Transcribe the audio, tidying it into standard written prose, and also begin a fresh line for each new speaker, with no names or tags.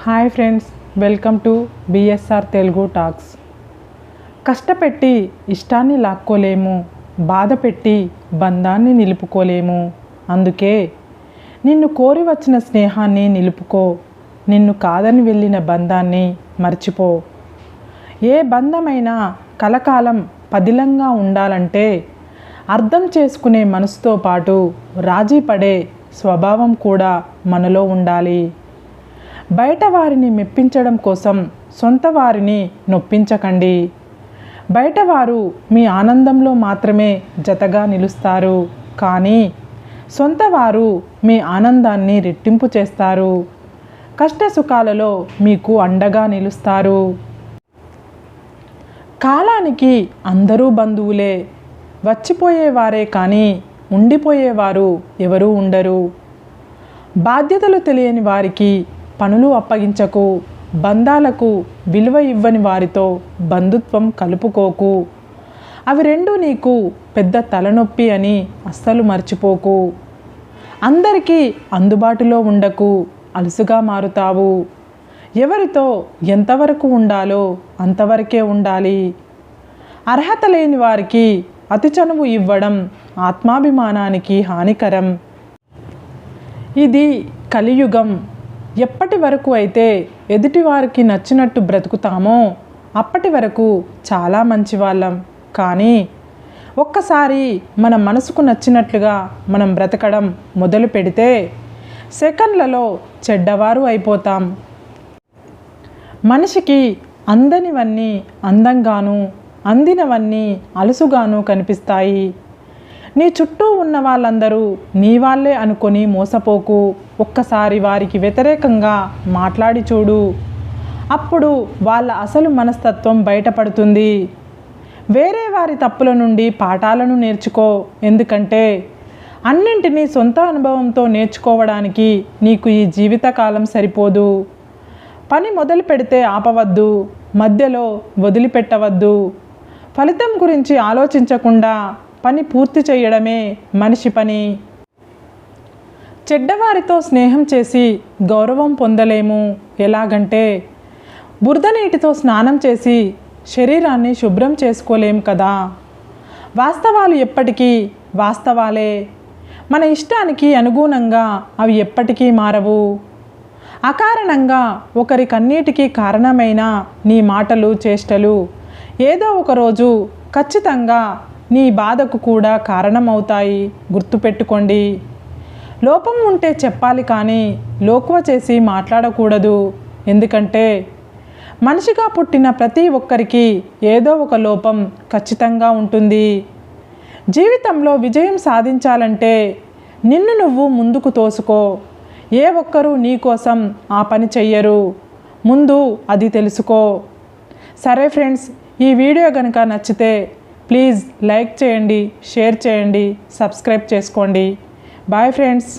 Hi friends, welcome to BSR Telugu talks. కష్టపెట్టి ఇష్టాన్ని లాక్కోలేము, బాధ పెట్టి బంధాన్ని నిలుపుకోలేము. అందుకే నిన్ను కోరి వచ్చిన స్నేహాన్ని నిలుపుకో, నిన్ను కాదని వెళ్ళిన బంధాన్ని మర్చిపో. ఏ బంధమైనా కలకాలం పదిలంగా ఉండాలంటే అర్థం చేసుకునే మనసుతో పాటు రాజీ పడే స్వభావం కూడా మనలో ఉండాలి. బయట వారిని మెప్పించడం కోసం సొంత వారిని నొప్పించకండి. బయటవారు మీ ఆనందంలో మాత్రమే జతగా నిలుస్తారు, కానీ సొంతవారు మీ ఆనందాన్ని రెట్టింపు చేస్తారు. కష్ట సుఖాలలో మీకు అండగా నిలుస్తారు. కాలానికి అందరూ బంధువులే, వచ్చిపోయేవారే కానీ ఉండిపోయేవారు ఎవరూ ఉండరు. బాధ్యతలు తెలియని వారికి పనులు అప్పగించకు, బంధాలకు విలువ ఇవ్వని వారితో బంధుత్వం కలుపుకోకు. అవి రెండు నీకు పెద్ద తలనొప్పి అని అస్సలు మర్చిపోకు. అందరికీ అందుబాటులో ఉండకు, అలుసుగా మారుతావు. ఎవరితో ఎంతవరకు ఉండాలో అంతవరకే ఉండాలి. అర్హత లేని వారికి అతి చనువు ఇవ్వడం ఆత్మాభిమానానికి హానికరం. ఇది కలియుగం. ఎప్పటి వరకు అయితే ఎదుటివారికి నచ్చినట్టు బ్రతుకుతామో అప్పటి వరకు చాలా మంచివాళ్ళం. కానీ ఒక్కసారి మన మనసుకు నచ్చినట్లుగా మనం బ్రతకడం మొదలు పెడితే సెకండ్లలో చెడ్డవారు అయిపోతాం. మనిషికి అందనివన్నీ అందంగాను, అందినవన్నీ అలుసుగాను కనిపిస్తాయి. నీ చుట్టూ ఉన్న వాళ్ళందరూ నీ వాళ్ళే అనుకొని మోసపోకు. ఒక్కసారి వారికి వ్యతిరేకంగా మాట్లాడి చూడు, అప్పుడు వాళ్ళ అసలు మనస్తత్వం బయటపడుతుంది. వేరే వారి తప్పుల నుండి పాఠాలను నేర్చుకో. ఎందుకంటే అన్నింటినీ సొంత అనుభవంతో నేర్చుకోవడానికి నీకు ఈ జీవితకాలం సరిపోదు. పని మొదలు పెడితే ఆపవద్దు, మధ్యలో వదిలిపెట్టవద్దు. ఫలితం గురించి ఆలోచించకుండా పని పూర్తి చేయడమే మనిషి పని. చెడ్డవారితో స్నేహం చేసి గౌరవం పొందలేము. ఎలాగంటే బురద నీటితో స్నానం చేసి శరీరాన్ని శుభ్రం చేసుకోలేము కదా. వాస్తవాలు ఎప్పటికీ వాస్తవాలే. మన ఇష్టానికి అనుగుణంగా అవి ఎప్పటికీ మారవు. అకారణంగా ఒకరి కన్నీటికి కారణమైన నీ మాటలు, చేష్టలు ఏదో ఒకరోజు ఖచ్చితంగా నీ బాధకు కూడా కారణమవుతాయి. గుర్తుపెట్టుకోండి. లోపం ఉంటే చెప్పాలి కానీ లోకువ చేసి మాట్లాడకూడదు. ఎందుకంటే మనిషిగా పుట్టిన ప్రతి ఒక్కరికి ఏదో ఒక లోపం ఖచ్చితంగా ఉంటుంది. జీవితంలో విజయం సాధించాలంటే నిన్ను నువ్వు ముందుకు తోసుకో. ఏ ఒక్కరూ నీ కోసం ఆ పని చెయ్యరు. ముందు అది తెలుసుకో. సరే ఫ్రెండ్స్, ఈ వీడియో కనుక నచ్చితే ప్లీజ్ లైక్ చేయండి, షేర్ చేయండి, సబ్స్క్రైబ్ చేసుకోండి. Bye friends.